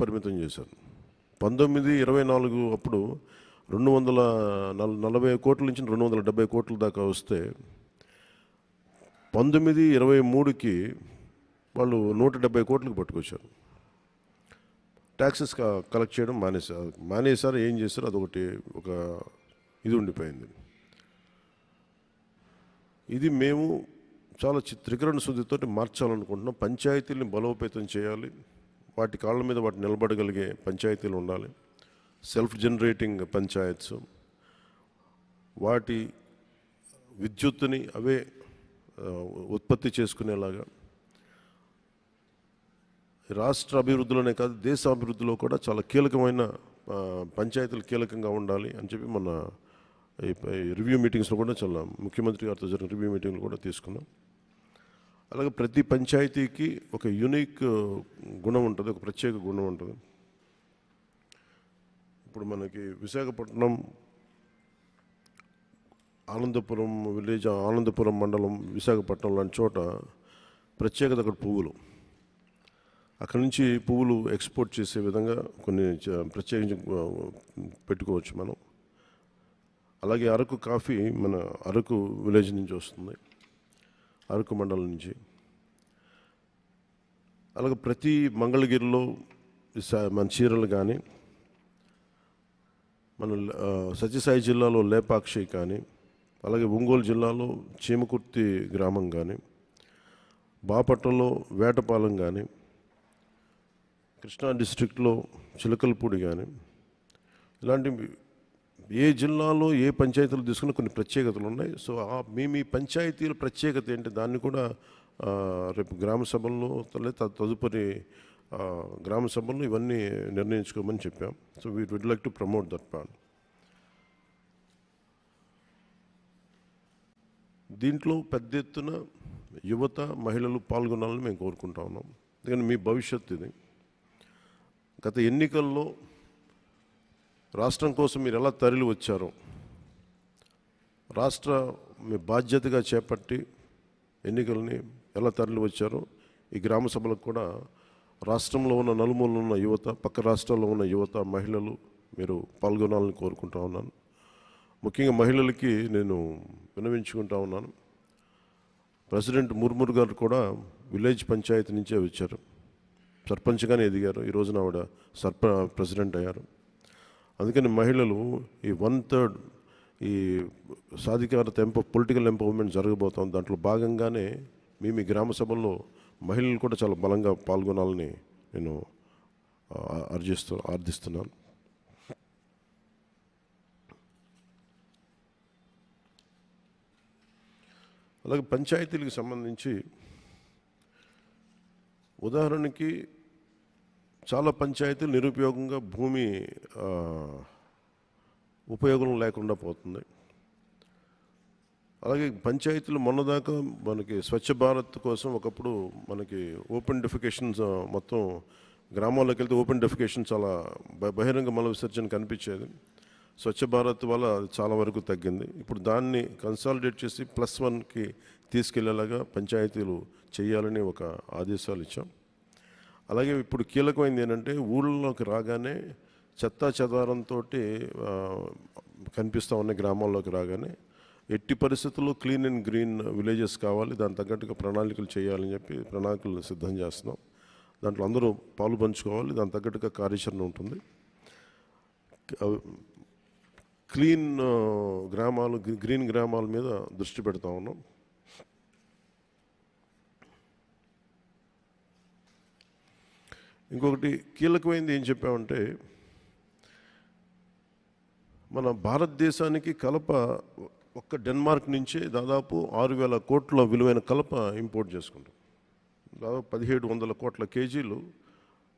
పరిమితం చేశారు. 1924 అప్పుడు 240 కోట్ల నుంచి 270 కోట్ల దాకా వస్తే 1923కి వాళ్ళు 170 కోట్లకు పట్టుకొచ్చారు. ట్యాక్సెస్ కలెక్ట్ చేయడం మానేశారు. ఏం చేశారు అదొకటి ఒక ఇది ఉండిపోయింది. ఇది మేము చాలా త్రికరణ శుద్ధితో మార్చాలనుకుంటున్నాం. పంచాయతీలను బలోపేతం చేయాలి, వాటి కాళ్ళ మీద వాటి నిలబడగలిగే పంచాయతీలు ఉండాలి. సెల్ఫ్ జనరేటింగ్ పంచాయత్స్, వాటి విద్యుత్తుని అవే ఉత్పత్తి చేసుకునేలాగా రాష్ట్ర అభివృద్ధిలోనే కాదు దేశ అభివృద్ధిలో కూడా చాలా కీలకమైన పంచాయతీలు కీలకంగా ఉండాలి అని చెప్పి మన రివ్యూ మీటింగ్స్లో కూడా చాలా ముఖ్యమంత్రి గారితో జరిగిన రివ్యూ మీటింగ్లు కూడా తీసుకున్నాం. అలాగే ప్రతి పంచాయతీకి ఒక యూనిక్ గుణం ఉంటుంది, ఒక ప్రత్యేక గుణం ఉంటుంది. ఇప్పుడు మనకి విశాఖపట్నం ఆనందపురం విలేజ్, ఆనందపురం మండలం, విశాఖపట్నం లాంటి చోట ప్రత్యేకత అక్కడ పువ్వులు. అక్కడి నుంచి పువ్వులు ఎక్స్పోర్ట్ చేసే విధంగా కొన్ని ప్రత్యేకించి పెట్టుకోవచ్చు మనం. అలాగే అరకు కాఫీ మన అరకు విలేజ్ నుంచి వస్తుంది, అరకు మండలం నుంచి. అలాగే ప్రతి మంగళగిరిలో మన చీరలు కానీ, మన సత్యసాయి జిల్లాలో లేపాక్షి కానీ, అలాగే ఒంగోలు జిల్లాలో చీమకుర్తి గ్రామం కానీ, బాపట్లలో వేటపాలెం కానీ, కృష్ణా డిస్ట్రిక్ట్లో చిలకలపూడి కానీ, ఇలాంటి ఏ జిల్లాలో ఏ పంచాయతీలు తీసుకున్న కొన్ని ప్రత్యేకతలు ఉన్నాయి. సో మీ పంచాయతీల ప్రత్యేకత ఏంటి దాన్ని కూడా రేపు గ్రామ సభల్లో తదుపరి గ్రామ సభల్లో ఇవన్నీ నిర్ణయించుకోమని చెప్పాం. So we would like to promote that plan. దీంట్లో పెద్ద ఎత్తున యువత, మహిళలు పాల్గొనాలని మేము కోరుకుంటా ఉన్నాం. ఎందుకంటే మీ భవిష్యత్తు ఇది. గత ఎన్నికల్లో రాష్ట్రం కోసం మీరు ఎలా తరలి వచ్చారో, రాష్ట్ర మీ బాధ్యతగా చేపట్టి ఎన్నికల్ని ఎలా తరలి వచ్చారో, ఈ గ్రామ సభలకు కూడా రాష్ట్రంలో ఉన్న నలుమూలలో ఉన్న యువత, పక్క రాష్ట్రాల్లో ఉన్న యువత, మహిళలు మీరు పాల్గొనాలని కోరుకుంటా ఉన్నాను. ముఖ్యంగా మహిళలకి నేను విన్నవించుకుంటా ఉన్నాను. ప్రెసిడెంట్ ముర్ముర్ గారు కూడా విలేజ్ పంచాయతీ నుంచే వచ్చారు, సర్పంచ్గానే ఎదిగారు. ఈ రోజున ఆవిడ ప్రెసిడెంట్ అయ్యారు. అందుకని మహిళలు ఈ 1/3 ఈ సాధికారత పొలిటికల్ ఎంపవర్మెంట్ జరగబోతాం. దాంట్లో భాగంగానే మీ గ్రామ సభల్లో మహిళలు కూడా చాలా బలంగా పాల్గొనాలని నేను ఆర్థిస్తున్నాను. అలాగే పంచాయతీలకు సంబంధించి ఉదాహరణకి చాలా పంచాయతీలు నిరుపయోగంగా భూమి ఉపయోగం లేకుండా పోతుంది. అలాగే పంచాయతీలు మొన్నదాకా మనకి స్వచ్ఛ భారత్ కోసం ఒకప్పుడు మనకి ఓపెన్ డెఫికేషన్స్ మొత్తం గ్రామాల్లోకి వెళ్తే ఓపెన్ డెఫికేషన్ చాలా బహిరంగ మల విసర్జన కనిపించేది. స్వచ్ఛ భారత్ వల్ల చాలా వరకు తగ్గింది. ఇప్పుడు దాన్ని కన్సాలిడేట్ చేసి +1కి తీసుకెళ్లేలాగా పంచాయతీలు చేయాలని ఒక ఆదేశాలు ఇచ్చాం. అలాగే ఇప్పుడు కీలకమైనది ఏంటంటే ఊళ్ళలోకి రాగానే చెత్తా చెదారంతో కనిపిస్తూ ఉన్న గ్రామాల్లోకి రాగానే ఎట్టి పరిస్థితుల్లో క్లీన్ అండ్ గ్రీన్ విలేజెస్ కావాలి, దాని తగ్గట్టుగా ప్రణాళికలు చేయాలని చెప్పి ప్రణాళికలు సిద్ధం చేస్తున్నాం. దాంట్లో అందరూ పాలు పంచుకోవాలి, దాని తగ్గట్టుగా కార్యాచరణ ఉంటుంది. క్లీన్ గ్రామాలు, గ్రీన్ గ్రామాల మీద దృష్టి పెడతా ఉన్నాం. ఇంకొకటి కీలకమైనది ఏం చెప్పామంటే, మన భారతదేశానికి కలప ఒక్క డెన్మార్క్ నుంచే దాదాపు 6,000 కోట్ల విలువైన కలప ఇంపోర్ట్ చేసుకుంటాం. దాదాపు 1,700 కోట్ల కేజీలు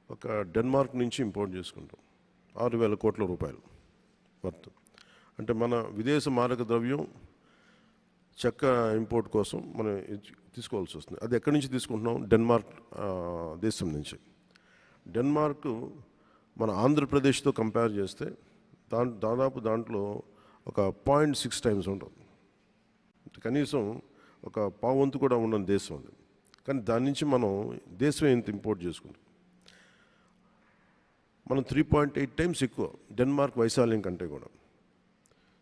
ఒక డెన్మార్క్ నుంచి ఇంపోర్ట్ చేసుకుంటాం. 6,000 కోట్ల రూపాయలు వర్త్. అంటే మన విదేశ మారక ద్రవ్యం చెక్క ఇంపోర్ట్ కోసం మనం తీసుకోవాల్సి వస్తుంది. అది ఎక్కడి నుంచి తీసుకుంటున్నాం? డెన్మార్క్ దేశం నుంచి. డెన్మార్క్ మన ఆంధ్రప్రదేశ్తో కంపేర్ చేస్తే దాదాపు దాంట్లో ఒక 0.6 టైమ్స్ ఉంటుంది. కనీసం ఒక పావంతు కూడా ఉన్న దేశం అది. కానీ దాని నుంచి మనం దేశం ఎంత ఇంపోర్ట్ చేసుకుంటాం. మనం 3.8 టైమ్స్ ఎక్కువ డెన్మార్క్ వైశాల్యం కంటే కూడా.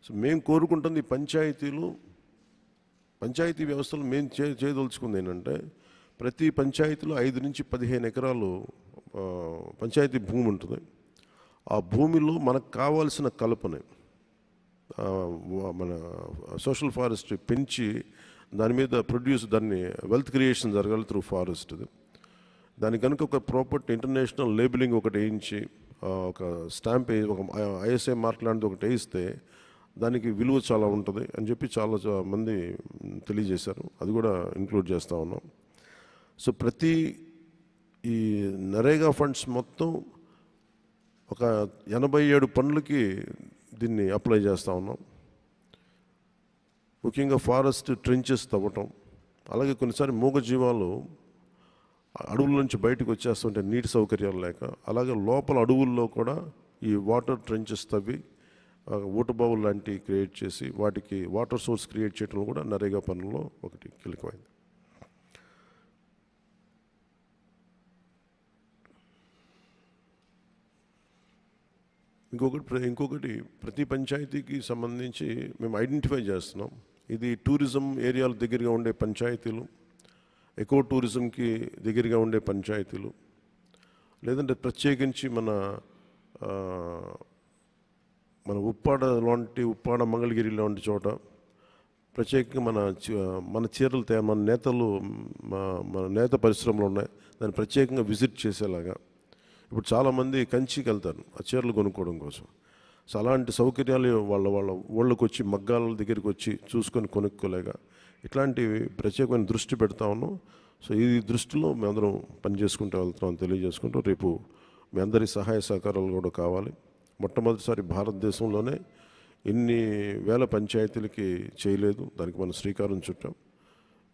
సో మేము కోరుకుంటుంది ఈ పంచాయతీ వ్యవస్థలు మేము చేయదలుచుకుంది ఏంటంటే, ప్రతి పంచాయతీలో 5 నుంచి 15 ఎకరాలు పంచాయతీ భూమి ఉంటుంది. ఆ భూమిలో మనకు కావాల్సిన కలపని మన సోషల్ ఫారెస్ట్రీ పెంచి దాని మీద దాన్ని వెల్త్ క్రియేషన్ జరగాలి త్రూ ఫారెస్ట్. దాని కనుక ఒక ప్రాపర్టీ ఇంటర్నేషనల్ లేబులింగ్ ఒకటి వేయించి ఒక స్టాంప్ ఒక ఐఎస్ఐ మార్క్ లాంటిది ఒకటి వేయిస్తే దానికి విలువ చాలా ఉంటుంది అని చెప్పి చాలా మంది తెలియజేశారు. అది కూడా ఇంక్లూడ్ చేస్తూ ఉన్నాం. సో ప్రతి ఈ నరేగా ఫండ్స్ మొత్తం ఒక 87 పనులకి దీన్ని అప్లై చేస్తూ ఉన్నాం. ముఖ్యంగా ఫారెస్ట్ ట్రెంచెస్ తవ్వటం, అలాగే కొన్నిసారి మూగజీవాలు అడవుల నుంచి బయటకు వచ్చేస్తుంటే నీటి సౌకర్యాలు లేక, అలాగే లోపల అడవుల్లో కూడా ఈ వాటర్ ట్రెంచెస్ తవ్వి ఊటబావులు లాంటివి క్రియేట్ చేసి వాటికి వాటర్ సోర్స్ క్రియేట్ చేయడం కూడా నరేగా పనుల్లో ఒకటి కీలకమైంది. ఇంకొకటి ప్రతి పంచాయతీకి సంబంధించి మేము ఐడెంటిఫై చేస్తున్నాం. ఇది టూరిజం ఏరియాల దగ్గరగా ఉండే పంచాయతీలు, ఎకో టూరిజంకి దగ్గరగా ఉండే పంచాయతీలు, లేదంటే ప్రత్యేకించి మన ఉప్పాడ మంగళగిరి లాంటి చోట ప్రత్యేకంగా మన చీరలు మన నేతలు మన నేత పరిశ్రమలు ఉన్నాయి, దాన్ని ప్రత్యేకంగా విజిట్ చేసేలాగా. ఇప్పుడు చాలామంది కంచికి వెళ్తారు ఆ చీరలు కొనుక్కోవడం కోసం. సో అలాంటి సౌకర్యాలు వాళ్ళ ఊళ్ళకి వచ్చి మగ్గాల దగ్గరికి వచ్చి చూసుకొని కొనుక్కోలేక ఇట్లాంటివి ప్రత్యేకమైన దృష్టి పెడతా ఉన్నాం. సో ఈ దృష్టిలో మేమందరం పనిచేసుకుంటూ వెళ్తున్నాం తెలియజేసుకుంటూ, రేపు మీ అందరి సహాయ సహకారాలు కూడా కావాలి. మొట్టమొదటిసారి భారతదేశంలోనే ఇన్ని వేల పంచాయతీలకి చేయలేదు, దానికి మనం శ్రీకారం చుట్టాం.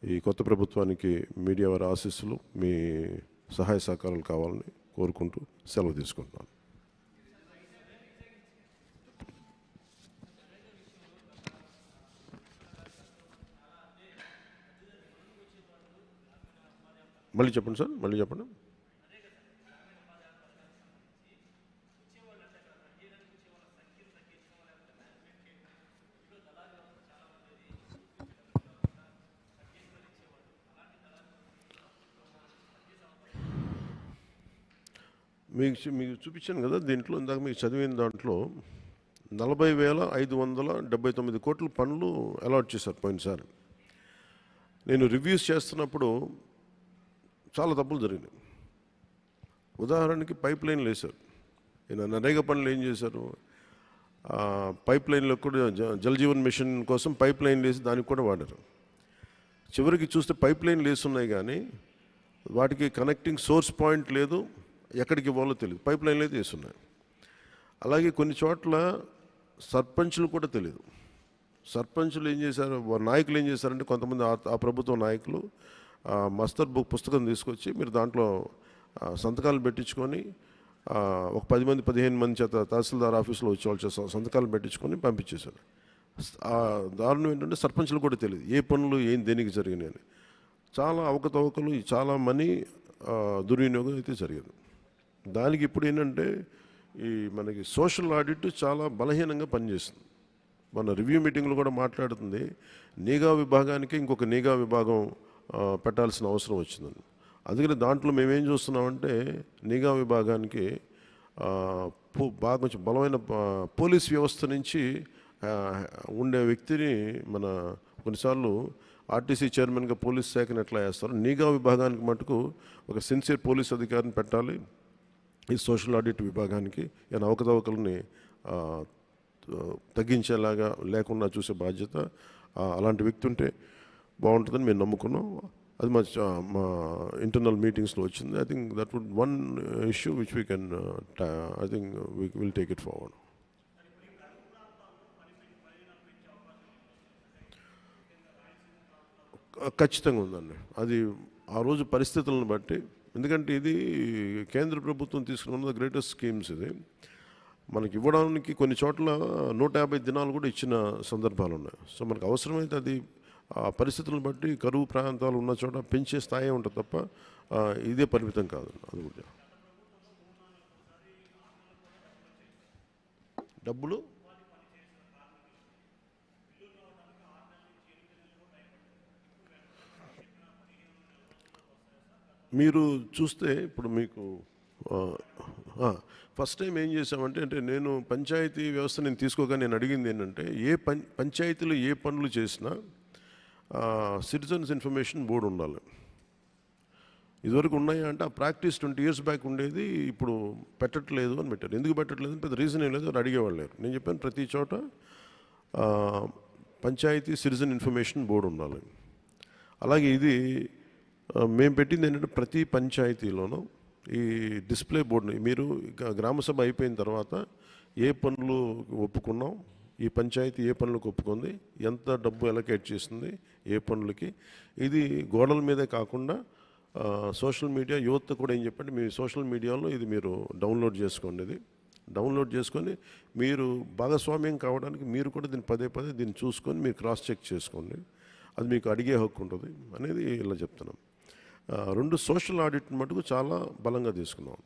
ఈ కొత్త ప్రభుత్వానికి మీడియా వారి ఆశీస్సులు, మీ సహాయ సహకారాలు కావాలని కోరుకుంటూ సెలవు తీసుకుంటున్నాను. మళ్ళీ చెప్పండి సార్, మళ్ళీ చెప్పండి. మీకు చూపించాను కదా, దీంట్లో ఇందాక మీకు చదివిన దాంట్లో 40,579 కోట్ల పనులు అలాట్ చేశారు పోయినసారి. నేను రివ్యూస్ చేస్తున్నప్పుడు చాలా తప్పులు జరిగినాయి. ఉదాహరణకి పైప్ లైన్లు వేశారు. ఈయన నరేగా పనులు ఏం చేశారు, పైప్ లైన్లో కూడా జల్ జీవన్ మిషన్ కోసం పైప్ లైన్లు వేసి దానికి కూడా వాడారు. చివరికి చూస్తే పైప్ లైన్లు వేస్తున్నాయి కానీ వాటికి కనెక్టింగ్ సోర్స్ పాయింట్ లేదు, ఎక్కడికి ఇవ్వాలో తెలియదు, పైప్ లైన్లు అయితే వేస్తున్నాయి. అలాగే కొన్ని చోట్ల సర్పంచులు కూడా తెలియదు. సర్పంచులు ఏం చేశారు, నాయకులు ఏం చేశారంటే, కొంతమంది ఆ ప్రభుత్వ నాయకులు మస్తర్ బుక్ పుస్తకం తీసుకొచ్చి మీరు దాంట్లో సంతకాలు పెట్టించుకొని ఒక 10 మంది 15 మంది చేత తహసీల్దార్ ఆఫీసులో వచ్చి వాళ్ళు సంతకాలు పెట్టించుకొని పంపించేశారు. దారుణం ఏంటంటే సర్పంచులు కూడా తెలియదు ఏ పనులు దేనికి జరిగినాయని. చాలా అవకతవకలు, చాలా మనీ దుర్వినియోగం అయితే జరిగింది. దానికి ఇప్పుడు ఏంటంటే మనకి సోషల్ ఆడిట్ చాలా బలహీనంగా పనిచేస్తుంది. మన రివ్యూ మీటింగ్లో కూడా మాట్లాడుతుంది, నిఘా విభాగానికి ఇంకొక నిఘా విభాగం పెట్టాల్సిన అవసరం వచ్చిందని. అందుకని దాంట్లో మేమేం చూస్తున్నామంటే, నిఘా విభాగానికి బాగా కొంచెం బలమైన పోలీస్ వ్యవస్థ నుంచి ఉండే వ్యక్తిని కొన్నిసార్లు ఆర్టీసీ చైర్మన్గా పోలీస్ శాఖను ఎట్లా వేస్తారు, నిఘా విభాగానికి మటుకు ఒక సిన్సియర్ పోలీస్ అధికారిని పెట్టాలి. ఈ సోషల్ ఆడిట్ విభాగానికి ఏమైనా అవకతవకలని తగ్గించేలాగా లేకుండా చూసే బాధ్యత అలాంటి వ్యక్తి ఉంటే బాగుంటుందని మేము నమ్ముకున్నాం. అది మా ఇంటర్నల్ మీటింగ్స్లో వచ్చింది. I think that would one issue which we can I think we will take it forward. ఖచ్చితంగా ఉందండి. అది ఆ రోజు పరిస్థితులను బట్టి, ఎందుకంటే ఇది కేంద్ర ప్రభుత్వం తీసుకున్న గ్రేటెస్ట్ స్కీమ్స్. ఇది మనకి ఇవ్వడానికి కొన్ని చోట్ల 150 దినాలు కూడా ఇచ్చిన సందర్భాలు ఉన్నాయి. సో మనకు అవసరమైతే అది ఆ పరిస్థితులను బట్టి కరువు ప్రాంతాలు ఉన్న చోట పెంచే స్థాయి ఉంటుంది తప్ప ఇదే పరిమితం కాదు. అది కూడా డబ్బులు మీరు చూస్తే ఇప్పుడు మీకు ఫస్ట్ టైం ఏం చేసామంటే అంటే నేను పంచాయతీ వ్యవస్థ నేను తీసుకోగా నేను అడిగింది ఏంటంటే పంచాయతీలో ఏ పనులు చేసినా సిటిజన్స్ ఇన్ఫర్మేషన్ బోర్డు ఉండాలి. ఇదివరకు ఉన్నాయా అంటే ఆ ప్రాక్టీస్ 20 years బ్యాక్ ఉండేది, ఇప్పుడు పెట్టట్లేదు అని పెట్టారు. ఎందుకు పెట్టట్లేదు అని పెద్ద రీజన్ ఏం లేదు, అని అడిగేవాళ్ళు లేరు. నేను చెప్పాను ప్రతి చోట పంచాయతీ సిటిజన్ ఇన్ఫర్మేషన్ బోర్డు ఉండాలి. అలాగే ఇది మేము పెట్టింది ఏంటంటే ప్రతి పంచాయతీలోనూ ఈ డిస్ప్లే బోర్డుని మీరు గ్రామసభ అయిపోయిన తర్వాత ఏ పనులు ఒప్పుకున్నాం, ఈ పంచాయతీ ఏ పనులకు ఒప్పుకుంది, ఎంత డబ్బు ఎలకేట్ చేస్తుంది ఏ పనులకి, ఇది గోడల మీదే కాకుండా సోషల్ మీడియా యువత కూడా ఏం చెప్పండి, మీ సోషల్ మీడియాలో ఇది మీరు డౌన్లోడ్ చేసుకోండి. ఇది డౌన్లోడ్ చేసుకొని మీరు భాగస్వామ్యం కావడానికి మీరు కూడా దీన్ని పదే దీన్ని చూసుకొని మీరు క్రాస్ చెక్ చేసుకోండి. అది మీకు అడిగే హక్కు ఉంటుంది అనేది ఇలా చెప్తున్నాం. 2 సోషల్ ఆడిట్ మటుకు చాలా బలంగా తీసుకున్నాం.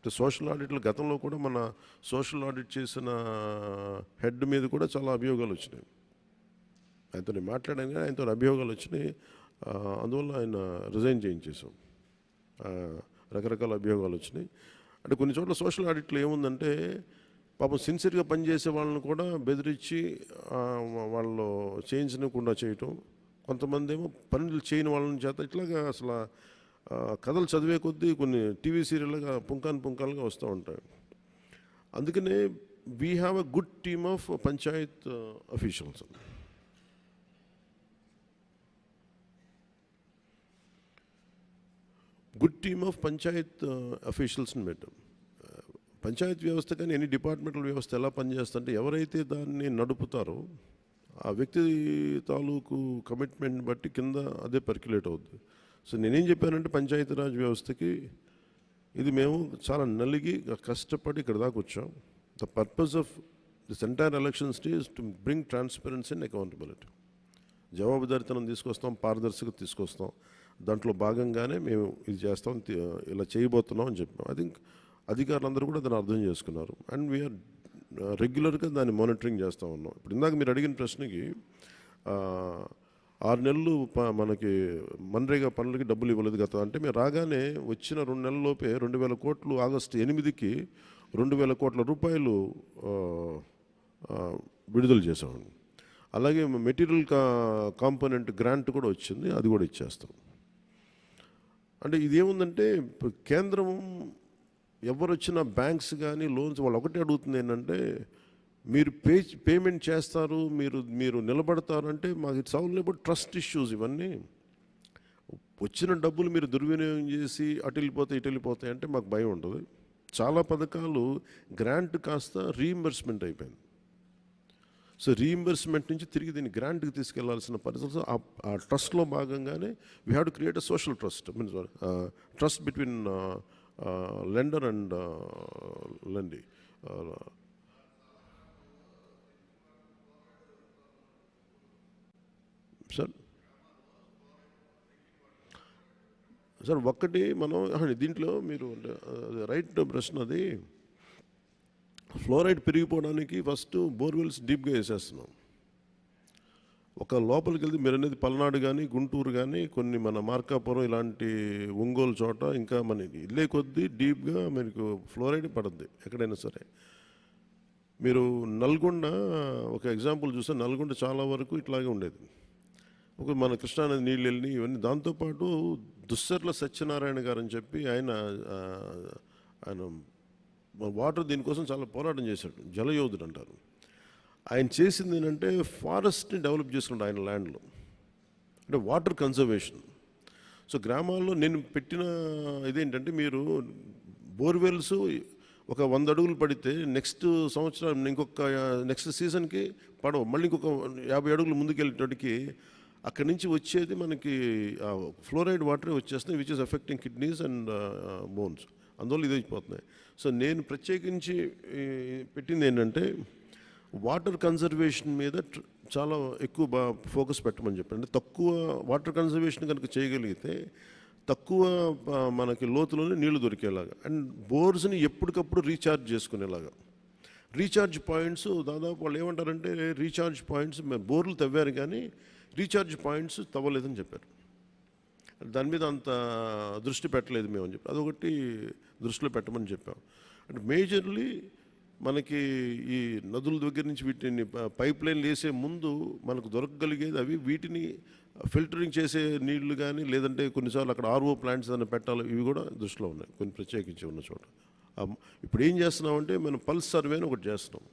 సోషల్ ఆడిట్లు గతంలో కూడా మన సోషల్ ఆడిట్ చేసిన హెడ్ మీద కూడా చాలా అభియోగాలు వచ్చినాయి. ఆయనతో నేను మాట్లాడాను కానీ ఆయనతో అభియోగాలు వచ్చినాయి. అందువల్ల ఆయన రిజైన్ చేయించేసాం. రకరకాల అభియోగాలు వచ్చినాయి. అంటే కొన్ని చోట్ల సోషల్ ఆడిట్లో ఏముందంటే పాపం సిన్సియర్గా పనిచేసే వాళ్ళని కూడా బెదిరించి వాళ్ళు చేయించకుండా చేయటం, కొంతమంది ఏమో పనులు చేయని వాళ్ళని చేత ఇట్లాగా అసలు కథలు చదివే కొద్దీ కొన్ని టీవీ సీరియల్గా పుంకాలుగా వస్తూ ఉంటాయి. అందుకనే we have a good team of panchayat officials. Good team of panchayat అఫీషియల్స్ని పెట్టాం. పంచాయత్ వ్యవస్థ కానీ ఎనీ డిపార్ట్మెంటల్ వ్యవస్థ ఎలా పనిచేస్తుంటే ఎవరైతే దాన్ని నడుపుతారో ఆ వ్యక్తి తాలూకు కమిట్మెంట్ని బట్టి కింద అదే పర్క్యులేట్ అవుద్ది. సో నేనేం చెప్పానంటే పంచాయతీరాజ్ వ్యవస్థకి ఇది మేము చాలా నలిగి కష్టపడి ఇక్కడ దాకా వచ్చాం. The purpose of this entire elections is to bring transparency and accountability. జవాబుదారితనం తీసుకొస్తాం, పారదర్శకత తీసుకొస్తాం. దాంట్లో భాగంగానే మేము ఇది చేస్తాం, ఇలా చేయబోతున్నాం అని చెప్పాం. ఐ థింక్ అధికారులందరూ కూడా దాన్ని అర్థం చేసుకున్నారు. అండ్ వీఆర్ రెగ్యులర్గా దాన్ని మానిటరింగ్ చేస్తూ ఉన్నాం. ఇప్పుడు ఇందాక మీరు అడిగిన ప్రశ్నకి 6 నెలలు మనకి మన్రేగా పనులకి డబ్బులు ఇవ్వలేదు గత అంటే మేము రాగానే వచ్చిన 2 నెలల్లోపే 2,000 కోట్లు ఆగస్టు 8కి 2,000 కోట్ల రూపాయలు విడుదల చేసామండి. అలాగే మెటీరియల్ కాంపోనెంట్ గ్రాంట్ కూడా వచ్చింది, అది కూడా ఇచ్చేస్తాం. అంటే ఇదేముందంటే కేంద్రం ఎవరు వచ్చిన బ్యాంక్స్ కానీ లోన్స్ వాళ్ళు ఒకటే అడుగుతుంది ఏంటంటే మీరు పేమెంట్ చేస్తారు, మీరు నిలబడతారు అంటే మాకు it's all about trust issues. ఇవన్నీ వచ్చిన డబ్బులు మీరు దుర్వినియోగం చేసి అటు వెళ్ళిపోతాయి అంటే మాకు భయం ఉంటుంది. చాలా పథకాలు గ్రాంట్ కాస్త రీఇంబర్స్మెంట్ అయిపోయింది. సో రీఇంబర్స్మెంట్ నుంచి తిరిగి దీన్ని గ్రాంట్కి తీసుకెళ్లాల్సిన పరిస్థితులు ఆ ట్రస్ట్లో భాగంగానే we have to create a social trust, means trust between lender and lendee. Sir ఒక్కటి మనం దీంట్లో మీరు రైట్ ప్రశ్న, అది ఫ్లోరైడ్ పెరిగిపోవడానికి ఫస్ట్ బోర్వెల్స్ డీప్గా వేసేస్తున్నాం. ఒక లోపలికి వెళ్తే మీరు అనేది పల్నాడు కానీ గుంటూరు కానీ కొన్ని మన మార్కాపురం ఇలాంటి ఒంగోలు చోట ఇంకా మనకి ఇల్లే కొద్దీ డీప్గా మనకు ఫ్లోరైడ్ పడుద్ది ఎక్కడైనా సరే. మీరు నల్గొండ ఒక ఎగ్జాంపుల్ చూస్తే నల్గొండ చాలా వరకు ఇట్లాగే ఉండేది. ఒక మన కృష్ణానది నీళ్ళు వెళ్ళి ఇవన్నీ. దాంతోపాటు దుస్సర్ల సత్యనారాయణ గారు అని చెప్పి ఆయన వాటర్ దీనికోసం చాలా పోరాటం చేశాడు, జలయోధుడు అంటారు. ఆయన చేసింది ఏంటంటే ఫారెస్ట్ని డెవలప్ చేసుకున్నాడు ఆయన ల్యాండ్లో, అంటే వాటర్ కన్జర్వేషన్. సో గ్రామాల్లో నేను పెట్టిన ఇదేంటంటే మీరు బోర్వెల్స్ ఒక 100 అడుగులు పడితే నెక్స్ట్ సంవత్సరం నెక్స్ట్ సీజన్కి పడవు, మళ్ళీ ఇంకొక 50 అడుగులు ముందుకెళ్ళేటప్పటికి అక్కడి నుంచి వచ్చేది మనకి ఫ్లోరైడ్ వాటరే వచ్చేస్తున్నాయి, which is effecting kidneys and bones. అందువల్ల ఇది అయిపోతున్నాయి. సో నేను ప్రత్యేకించి పెట్టింది ఏంటంటే వాటర్ కన్జర్వేషన్ మీద చాలా ఎక్కువ ఫోకస్ పెట్టమని చెప్పండి. అంటే తక్కువ వాటర్ కన్జర్వేషన్ కనుక చేయగలిగితే తక్కువ మనకి లోతులోనే నీళ్లు దొరికేలాగా, అండ్ బోర్స్ని ఎప్పటికప్పుడు రీఛార్జ్ చేసుకునేలాగా. రీఛార్జ్ పాయింట్స్ దాదాపు వాళ్ళు ఏమంటారంటే రీఛార్జ్ పాయింట్స్ మేము బోర్లు తవ్వారు కానీ రీఛార్జ్ పాయింట్స్ తవ్వలేదని చెప్పారు. దాని మీద అంత దృష్టి పెట్టలేదు మేము అని చెప్పి అదొకటి దృష్టిలో పెట్టమని చెప్పాం. అంటే మేజర్లీ మనకి ఈ నదుల దగ్గర నుంచి వీటిని పైప్ లైన్లు వేసే ముందు మనకు దొరకగలిగేది అవి. వీటిని ఫిల్టరింగ్ చేసే నీళ్లు కానీ లేదంటే కొన్నిసార్లు అక్కడ ఆర్ఓ ప్లాంట్స్ ఏదైనా పెట్టాలి, ఇవి కూడా దృష్టిలో ఉన్నాయి కొన్ని ప్రత్యేకించి ఉన్న చోట. ఇప్పుడు ఏం చేస్తున్నామంటే మనం పల్స్ సర్వే అని ఒకటి చేస్తున్నాం.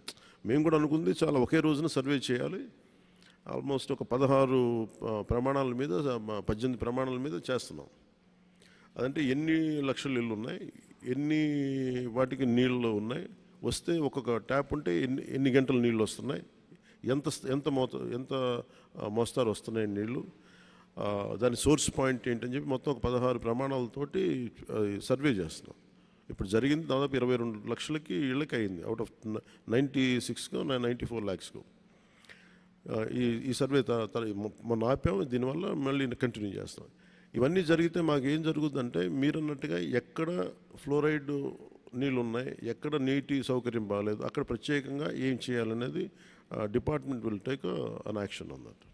మేము కూడా అనుకుంది చాలా ఒకే రోజున సర్వే చేయాలి. ఆల్మోస్ట్ ఒక 16 ప్రమాణాల మీద 18 ప్రమాణాల మీద చేస్తున్నాం. అదంటే ఎన్ని లక్షల ఇళ్ళు ఉన్నాయి, ఎన్ని వాటికి నీళ్ళు ఉన్నాయి, వస్తే ఒక్కొక్క ట్యాప్ ఉంటే ఎన్ని గంటల నీళ్ళు వస్తున్నాయి, ఎంత మోస్తారు వస్తున్నాయి నీళ్ళు, దాని సోర్స్ పాయింట్ ఏంటని చెప్పి మొత్తం ఒక 16 ప్రమాణాలతోటి సర్వే చేస్తున్నాం. ఇప్పుడు జరిగింది దాదాపు 22 లక్షలకి ఇళ్ళకి అయింది. అవుట్ ఆఫ్ 96కో 94 lakhsకు ఈ సర్వే మొన్న ఆపాము. దీనివల్ల మళ్ళీ కంటిన్యూ చేస్తాం. ఇవన్నీ జరిగితే మాకు ఏం జరుగుతుందంటే మీరు అన్నట్టుగా ఎక్కడ ఫ్లోరైడ్ నీళ్ళు ఉన్నాయి, ఎక్కడ నీటి సౌకర్యం బాగాలేదు, అక్కడ ప్రత్యేకంగా ఏం చేయాలనేది department will take an action on that.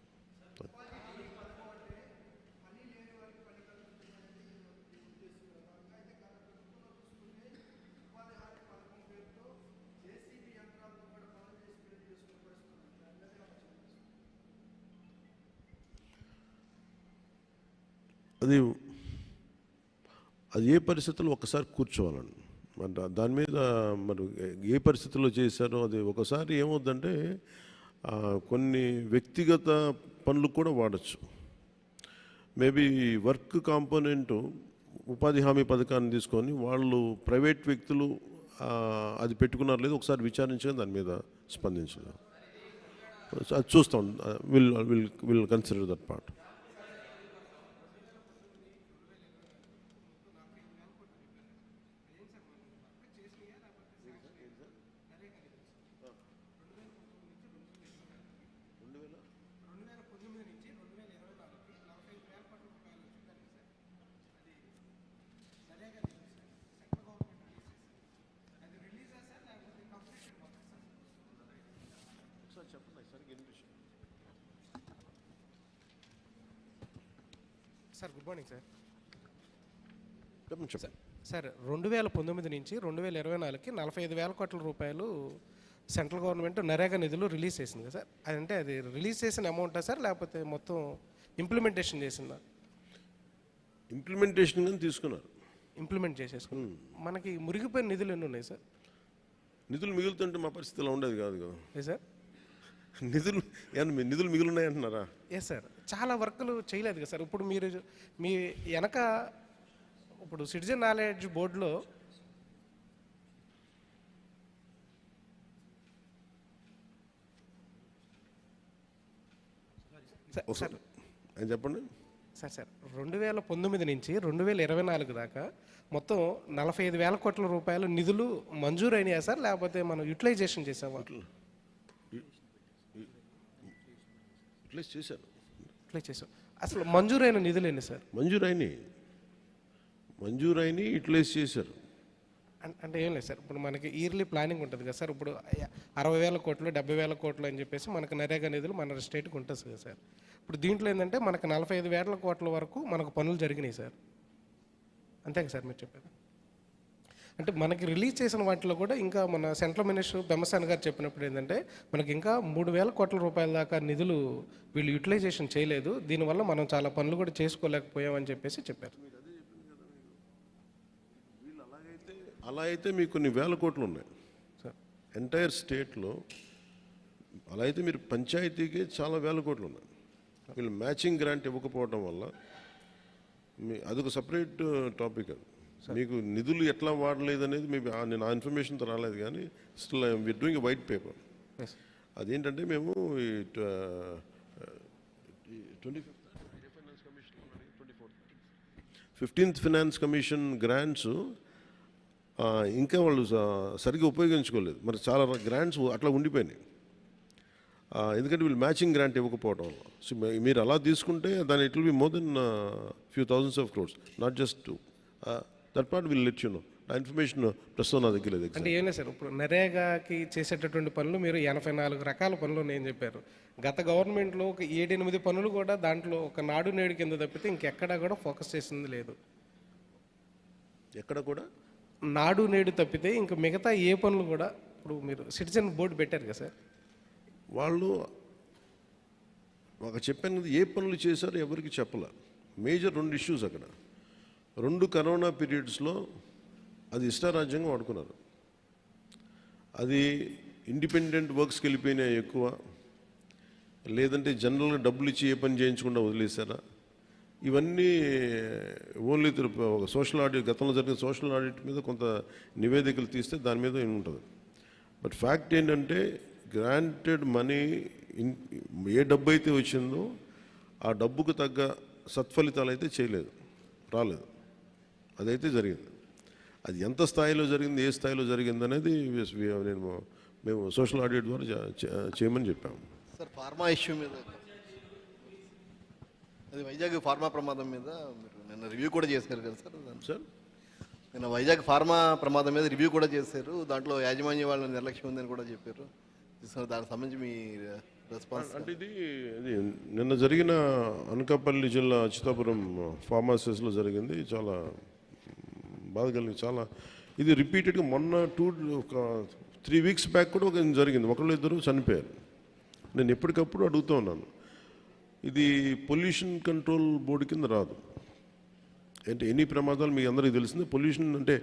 అది ఏ పరిస్థితుల్లో ఒకసారి కూర్చోవాలండి. అంటే దాని మీద మరి ఏ పరిస్థితుల్లో చేశారో అది ఒకసారి ఏమవుద్దంటే కొన్ని వ్యక్తిగత పనులు కూడా వాడచ్చు. మేబీ వర్క్ కాంపోనెంటు ఉపాధి హామీ పథకాన్ని తీసుకొని వాళ్ళు ప్రైవేట్ వ్యక్తులు అది పెట్టుకున్నారు లేదు ఒకసారి విచారించగా దాని మీద స్పందించడం అది చూస్తాం. Will consider that part. Sir good morning sir. చెప్పండి. సార్ 2019 నుంచి 2024కి 45,000 కోట్ల రూపాయలు సెంట్రల్ గవర్నమెంట్ నరేగా నిధులు రిలీజ్ చేసింది కదా సార్. అదంటే అది రిలీజ్ చేసిన అమౌంటా సార్ లేకపోతే మొత్తం ఇంప్లిమెంటేషన్ చేసిందా? ఇంప్లిమెంటేషన్ కానీ తీసుకున్నారు, ఇంప్లిమెంట్ చేసేసుకున్నాం. మనకి మురిగిపోయిన నిధులు ఎన్ని ఉన్నాయి సార్? నిధులు మిగులుతుంటే మా పరిస్థితి ఇలా ఉండేది కాదు కదా. ఏ సార్ నిధులు మిగులున్నాయి అంటున్నారా? ఎస్ సార్, చాలా వర్కులు చేయలేదు కదా సార్. ఇప్పుడు మీరు మీ వెనక ఇప్పుడు సిటిజన్ నాలెడ్జ్ బోర్డులో సార్ చెప్పండి సార్ 2019 నుంచి 2024 దాకా మొత్తం 45,000 కోట్ల రూపాయల నిధులు మంజూరు అయినాయా సార్ లేకపోతే మనం యూటిలైజేషన్ చేసామా? చేసాం. అసలు మంజూరైన నిధులు ఎన్ని సార్? మంజూరైన యూటిలైజ్ చేశారు. అంటే ఏం లేదు సార్, ఇప్పుడు మనకి ఇయర్లీ ప్లానింగ్ ఉంటుంది కదా సార్. ఇప్పుడు 60,000 కోట్లు 70,000 కోట్లు అని చెప్పేసి మనకు నరేగా నిధులు మన స్టేట్కి ఉంటుంది కదా సార్. ఇప్పుడు దీంట్లో ఏంటంటే మనకు 45,000 కోట్ల వరకు మనకు పనులు జరిగినాయి సార్. అంతే కదా సార్ మీరు చెప్పారు? అంటే మనకి రిలీజ్ చేసిన వాటిలో కూడా ఇంకా మన సెంట్రల్ మినిస్టర్ బెమ్మసాని గారు చెప్పినప్పుడు ఏంటంటే మనకి ఇంకా 3,000 కోట్ల రూపాయల దాకా నిధులు వీళ్ళు యూటిలైజేషన్ చేయలేదు, దీనివల్ల మనం చాలా పనులు కూడా చేసుకోలేకపోయామని చెప్పేసి చెప్పారు. అలా అయితే మీకు కొన్ని వేల కోట్లు ఉన్నాయి సార్ ఎంటైర్ స్టేట్లో. అలా అయితే మీరు పంచాయతీకి చాలా వేల కోట్లు ఉన్నాయి. వీళ్ళు మ్యాచింగ్ గ్రాంట్ ఇవ్వకపోవడం వల్ల అదొక సపరేట్ టాపిక్. అది మీకు నిధులు ఎట్లా వాడలేదు అనేది నేను ఆ ఇన్ఫర్మేషన్తో రాలేదు, కానీ still we're doing a white paper. అదేంటంటే మేము 15th ఫైనాన్స్ కమిషన్ గ్రాంట్స్ ఇంకా వాళ్ళు సరిగ్గా ఉపయోగించుకోలేదు. మరి చాలా గ్రాంట్స్ అట్లా ఉండిపోయినాయి, ఎందుకంటే వీళ్ళు మ్యాచింగ్ గ్రాంట్ ఇవ్వకపోవడం వల్ల. సో మీరు అలా తీసుకుంటే దాని it will be more than few thousands of crores, not just two. That part will let you know. ఆ ఇన్ఫర్మేషన్ ప్రస్తుతం నా దగ్గర లేదు. అంటే ఏం లేదు సార్, ఇప్పుడు నరేగాకి చేసేటటువంటి పనులు మీరు 84 రకాల పనులు నేను చెప్పారు. గత గవర్నమెంట్లో ఒక 7-8 పనులు కూడా దాంట్లో ఒక నాడు నేడు కింద తప్పితే ఇంకెక్కడా కూడా ఫోకస్ చేసింది లేదు. ఎక్కడ కూడా నాడు నేడు తప్పితే ఇంకా మిగతా ఏ పనులు కూడా, ఇప్పుడు మీరు సిటిజన్ బోర్డు పెట్టారు కదా సార్, వాళ్ళు ఒక చెప్పాను కదా, ఏ పనులు చేశారో ఎవరికి చెప్పాల. మేజర్ 2 ఇష్యూస్ అక్కడ. 2 కరోనా పీరియడ్స్లో అది ఇష్టారాజ్యంగా వాడుకున్నారు. అది ఇండిపెండెంట్ వర్క్స్కి వెళ్ళిపోయినాయి ఎక్కువ, లేదంటే జనరల్గా డబ్బులు ఇచ్చి ఏ పని చేయించకుండా వదిలేశారా, ఇవన్నీ ఓన్లీ ఒక సోషల్ ఆడిట్, గతంలో జరిగిన సోషల్ ఆడిట్ మీద కొంత నివేదికలు తీస్తే దాని మీద ఉంటుంది. బట్ ఫ్యాక్ట్ ఏంటంటే గ్రాంటెడ్ మనీ ఏ డబ్బు అయితే వచ్చిందో ఆ డబ్బుకు తగ్గ సత్ఫలితాలు అయితే రాలేదు. అదైతే జరిగింది. అది ఎంత స్థాయిలో జరిగింది, ఏ స్థాయిలో జరిగింది అనేది మేము సోషల్ ఆడిట్ ద్వారా చేయమని చెప్పాము. సార్, ఫార్మా ఇష్యూ మీద, అది వైజాగ్ ఫార్మా ప్రమాదం మీద మీరు నిన్న రివ్యూ కూడా చేశారు కదా సార్? నిన్న వైజాగ్ ఫార్మా ప్రమాదం మీద రివ్యూ కూడా చేశారు. దాంట్లో యాజమాన్య వాళ్ళ నిర్లక్ష్యం ఉందని కూడా చెప్పారు. దానికి సంబంధించి మీ రెస్పాన్స్ అంటే ఇది నిన్న జరిగిన అనకాపల్లి జిల్లా అచ్యుతాపురం ఫార్మాసిస్లో జరిగింది. చాలా బాధ కలిగింది. చాలా ఇది రిపీటెడ్గా మొన్న 3 వీక్స్ బ్యాక్ కూడా ఒక జరిగింది. 1-2 చనిపోయారు. నేను ఎప్పటికప్పుడు అడుగుతూ ఉన్నాను, ఇది పొల్యూషన్ కంట్రోల్ బోర్డు కింద రాదు. అంటే ఎన్ని ప్రమాదాలు మీ అందరికీ తెలిసిందే. పొల్యూషన్ అంటే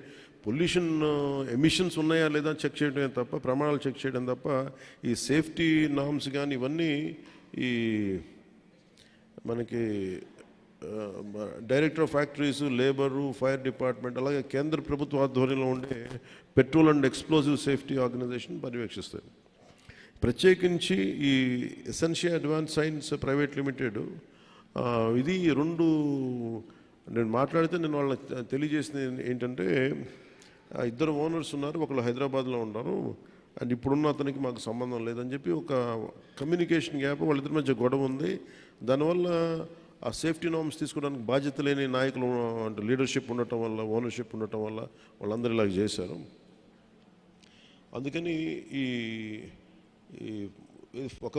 పొల్యూషన్ ఎమిషన్స్ ఉన్నాయా లేదా చెక్ చేయడమే తప్ప, ప్రమాణాలు చెక్ చేయడం తప్ప, ఈ సేఫ్టీ నామ్స్ కానీ ఇవన్నీ ఈ మనకి director of factories, labour, fire department, అలాగే కేంద్ర ప్రభుత్వ ఆధ్వర్యంలో ఉండే petrol and explosive safety organisation పర్యవేక్షిస్తాయి. ప్రత్యేకించి ఈ Essentia advance science private limited, ఇది 2 నేను మాట్లాడితే నేను వాళ్ళకి తెలియజేసింది ఏంటంటే, 2 ఓనర్స్ ఉన్నారు, ఒకళ్ళు హైదరాబాద్లో ఉన్నారు, అండ్ ఇప్పుడున్న అతనికి మాకు సంబంధం లేదని చెప్పి ఒక కమ్యూనికేషన్ గ్యాప్ వాళ్ళిద్దరి మధ్య గొడవ ఉంది. దానివల్ల ఆ సేఫ్టీ నార్మ్స్ తీసుకోవడానికి బాధ్యత లేని నాయకులు అంటే లీడర్షిప్ ఉండటం వల్ల, ఓనర్షిప్ ఉండటం వల్ల వాళ్ళందరూ ఇలాగ చేశారు. అందుకని ఈ ఒక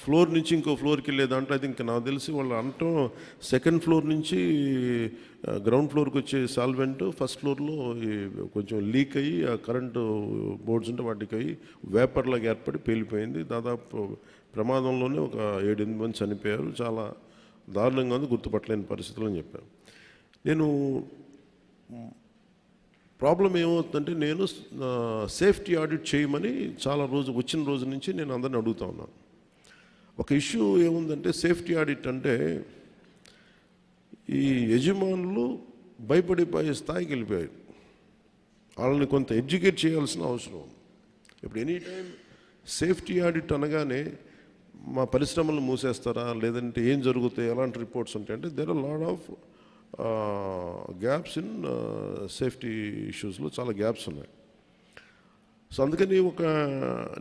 ఫ్లోర్ నుంచి ఇంకో ఫ్లోర్కి వెళ్ళే దాంట్లో అయితే ఇంకా నాకు తెలిసి వాళ్ళు అంటాం 2nd ఫ్లోర్ నుంచి గ్రౌండ్ ఫ్లోర్కి వచ్చే సాల్వెంట్ ఫస్ట్ ఫ్లోర్లో కొంచెం లీక్ అయ్యి ఆ కరెంటు బోర్డ్స్ ఉంటే వాటికి అయ్యి వేపర్లాగా ఏర్పడి పేలిపోయింది. దాదాపు ప్రమాదంలోనే ఒక 7-8 మంది చనిపోయారు. చాలా దారుణంగా ఉంది, గుర్తుపట్టలేని పరిస్థితులు అని చెప్పాను. నేను ప్రాబ్లం ఏమవుతుందంటే, నేను సేఫ్టీ ఆడిట్ చేయమని వచ్చిన రోజు నుంచి నేను అందరిని అడుగుతా ఉన్నాను. ఒక ఇష్యూ ఏముందంటే, సేఫ్టీ ఆడిట్ అంటే ఈ యజమానులు భయపడిపోయే స్థాయికి వెళ్ళిపోయారు. వాళ్ళని కొంత ఎడ్యుకేట్ చేయాల్సిన అవసరం ఉంది. ఇప్పుడు ఎనీ టైం సేఫ్టీ ఆడిట్ అనగానే మా పరిశ్రమలు మూసేస్తారా, లేదంటే ఏం జరుగుతాయి, ఎలాంటి రిపోర్ట్స్ ఉంటాయి అంటే, there are lot of gaps in safety ఇష్యూస్లో చాలా గ్యాప్స్ ఉన్నాయి. సో అందుకని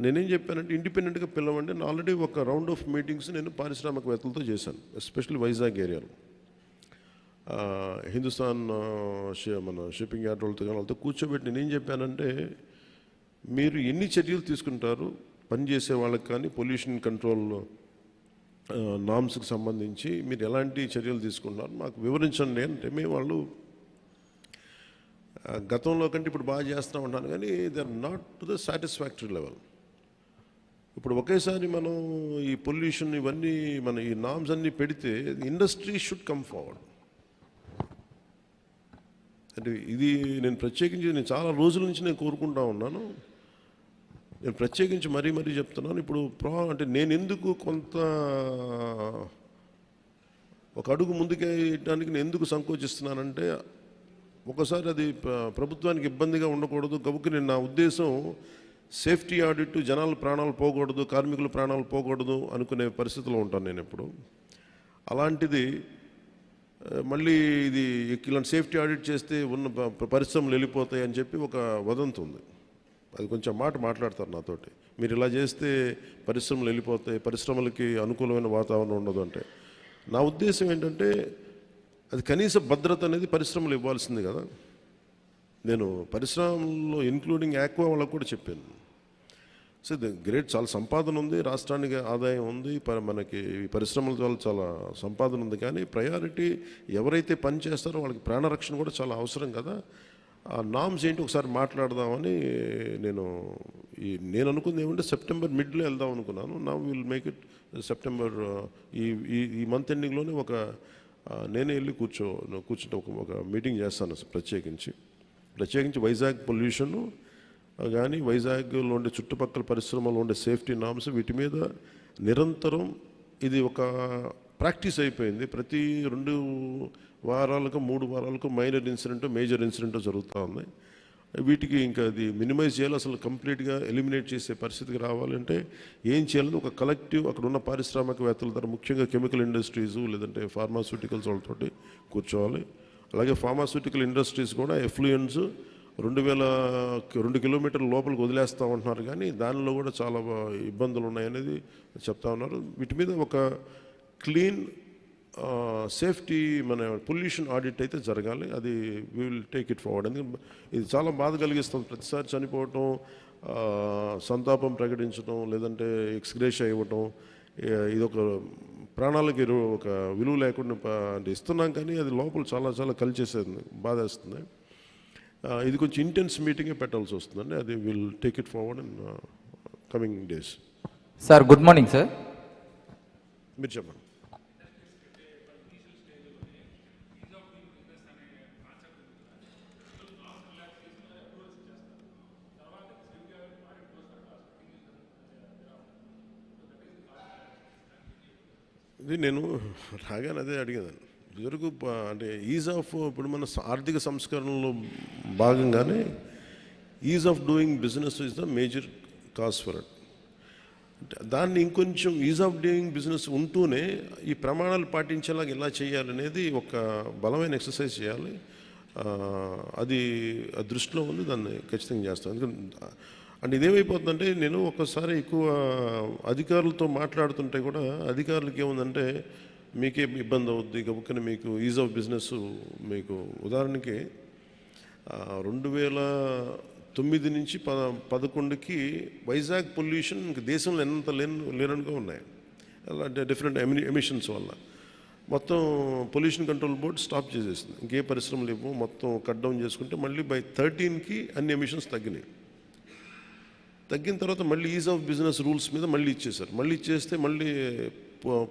నేనేం చెప్పానంటే, ఇండిపెండెంట్గా పిలవండి. నేను ఆల్రెడీ ఒక రౌండ్ ఆఫ్ మీటింగ్స్ నేను పారిశ్రామికవేత్తలతో చేశాను, ఎస్పెషల్లీ వైజాగ్ ఏరియాలో. హిందుస్థాన్ మన షిప్పింగ్ యార్డ్ వాళ్ళతో కూర్చోబెట్టి నేనేం చెప్పానంటే, మీరు ఎన్ని చర్యలు తీసుకుంటారు పనిచేసే వాళ్ళకి కానీ, పొల్యూషన్ కంట్రోల్ నామ్స్కి సంబంధించి మీరు ఎలాంటి చర్యలు తీసుకుంటున్నారు మాకు వివరించండి అంటే, మేము వాళ్ళు గతంలో కంటే ఇప్పుడు బాగా చేస్తూ ఉంటాను, కానీ they are not to the satisfactory level. ఇప్పుడు ఒకేసారి మనం ఈ పొల్యూషన్ ఇవన్నీ మన ఈ నామ్స్ అన్నీ పెడితే ఇండస్ట్రీ షుడ్ కమ్ ఫార్వర్డ్. అంటే ఇది నేను ప్రత్యేకించి చాలా రోజుల నుంచి నేను కోరుకుంటా ఉన్నాను. నేను ప్రత్యేకించి మరీ చెప్తున్నాను. ఇప్పుడు అంటే నేను ఎందుకు కొంత ఒక అడుగు ముందుకేయడానికి నేను ఎందుకు సంకోచిస్తున్నానంటే, ఒకసారి అది ప్రభుత్వానికి ఇబ్బందిగా ఉండకూడదు. గబుక్కి నా ఉద్దేశం సేఫ్టీ ఆడిట్, జనాల ప్రాణాలు పోకూడదు, కార్మికుల ప్రాణాలు పోకూడదు అనుకునే పరిస్థితిలో ఉంటాను నేను ఎప్పుడు. అలాంటిది మళ్ళీ ఇది ఇలాంటి సేఫ్టీ ఆడిట్ చేస్తే ఉన్న పరిశ్రమలు వెళ్ళిపోతాయి అని చెప్పి ఒక వదంతి ఉంది. అది కొంచెం మాట్లాడతారు నాతోటి, మీరు ఇలా చేస్తే పరిశ్రమలు వెళ్ళిపోతాయి, పరిశ్రమలకి అనుకూలమైన వాతావరణం ఉండదు అంటే. నా ఉద్దేశం ఏంటంటే, అది కనీస భద్రత అనేది పరిశ్రమలు ఇవ్వాల్సింది కదా. నేను పరిశ్రమలో ఇంక్లూడింగ్ ఆక్వా వాళ్ళకు కూడా చెప్పాను. సో గ్రేట్, చాలా సంపాదన ఉంది, రాష్ట్రానికి ఆదాయం ఉంది, మనకి ఈ పరిశ్రమల వల్ల చాలా సంపాదన ఉంది. కానీ ప్రయారిటీ ఎవరైతే పని చేస్తారో వాళ్ళకి ప్రాణరక్షణ కూడా చాలా అవసరం కదా. ఆ నామ్స్ ఏంటి ఒకసారి మాట్లాడదామని నేను అనుకుంది ఏమంటే సెప్టెంబర్ మిడ్లో వెళ్దాం అనుకున్నాను. నా విల్ మేక్ ఇట్ సెప్టెంబర్ ఈ మంత్ ఎండింగ్లోనే నేనే వెళ్ళి కూర్చుంటే ఒక మీటింగ్ చేస్తాను ప్రత్యేకించి వైజాగ్ పొల్యూషను కానీ వైజాగ్లో ఉండే చుట్టుపక్కల పరిశ్రమలో ఉండే సేఫ్టీ నామ్స్ వీటి మీద నిరంతరం ఇది ఒక ప్రాక్టీస్ అయిపోయింది. ప్రతి 2 వారాలకు 3 వారాలకు మైనర్ ఇన్సిడెంట్ మేజర్ ఇన్సిడెంట్ జరుగుతూ ఉంది. వీటికి ఇంకా అది మినిమైజ్ చేయాలి, అసలు కంప్లీట్గా ఎలిమినేట్ చేసే పరిస్థితికి రావాలంటే ఏం చేయాలని ఒక కలెక్టివ్ అక్కడ ఉన్న పారిశ్రామికవేత్తల ద్వారా, ముఖ్యంగా కెమికల్ ఇండస్ట్రీస్ లేదంటే ఫార్మాస్యూటికల్స్ వాళ్ళతోటి కూర్చోవాలి. అలాగే ఫార్మాస్యూటికల్ ఇండస్ట్రీస్ కూడా ఎఫ్లూయెన్స్ 2 కిలోమీటర్ల లోపలికి వదిలేస్తూ ఉంటున్నారు, కానీ దానిలో కూడా చాలా ఇబ్బందులు ఉన్నాయనేది చెప్తా ఉన్నారు. వీటి మీద ఒక క్లీన్ సేఫ్టీ మన పొల్యూషన్ ఆడిట్ అయితే జరగాలి. అది we will take it forward. ఎందుకంటే ఇది చాలా బాధ కలిగిస్తుంది. ప్రతిసారి చనిపోవటం, సంతాపం ప్రకటించడం, లేదంటే ఎక్స్గ్రేషియా ఇవ్వటం, ఇది ఒక ప్రాణాలకి ఒక విలువ లేకుండా అంటే ఇస్తున్నాం, కానీ అది లోపల చాలా చాలా కలిచేసేది, బాధేస్తుంది. ఇది కొంచెం ఇంటెన్స్ మీటింగే పెట్టాల్సి వస్తుందండి. అది will take it forward in coming days. Sir good morning sir. మీరు చెప్పండి. ఇది నేను రాగానే అదే అడిగేదాన్ని. ఇదివరకు అంటే ఇప్పుడు మన ఆర్థిక సంస్కరణలో భాగంగానే is of doing business is the major cause for it. దాన్ని ఇంకొంచెం ఈజ్ ఆఫ్ డూయింగ్ బిజినెస్ ఉంటూనే ఈ ప్రమాణాలు పాటించేలాగా ఎలా చేయాలనేది ఒక బలమైన ఎక్సర్సైజ్ చేయాలి. అది దృష్టిలో ఉంది, దాన్ని ఖచ్చితంగా చేస్తాను. ఎందుకంటే అంటే ఇదేమైపోతుందంటే నేను ఒక్కసారి ఎక్కువ అధికారులతో మాట్లాడుతుంటే కూడా అధికారులకి ఏముందంటే మీకే ఇబ్బంది అవుద్ది కాబట్టి మీకు ఈజ్ ఆఫ్ బిజినెస్, మీకు ఉదాహరణకి 2009 నుంచి 2011కి వైజాగ్ పొల్యూషన్ దేశంలో ఎంత లేనట్టుగా ఉన్నాయి. అంటే డిఫరెంట్ ఎమిషన్స్ వల్ల మొత్తం పొల్యూషన్ కంట్రోల్ బోర్డ్ స్టాప్ చేసేసింది. ఇంకే పరిశ్రమలు ఇవ్వు, మొత్తం కట్ డౌన్ చేసుకుంటే మళ్ళీ బై 2013కి అన్ని ఎమిషన్స్ తగ్గిన తర్వాత మళ్ళీ ఈజ్ ఆఫ్ బిజినెస్ రూల్స్ మీద మళ్ళీ ఇచ్చేసారు. మళ్ళీ ఇచ్చేస్తే మళ్ళీ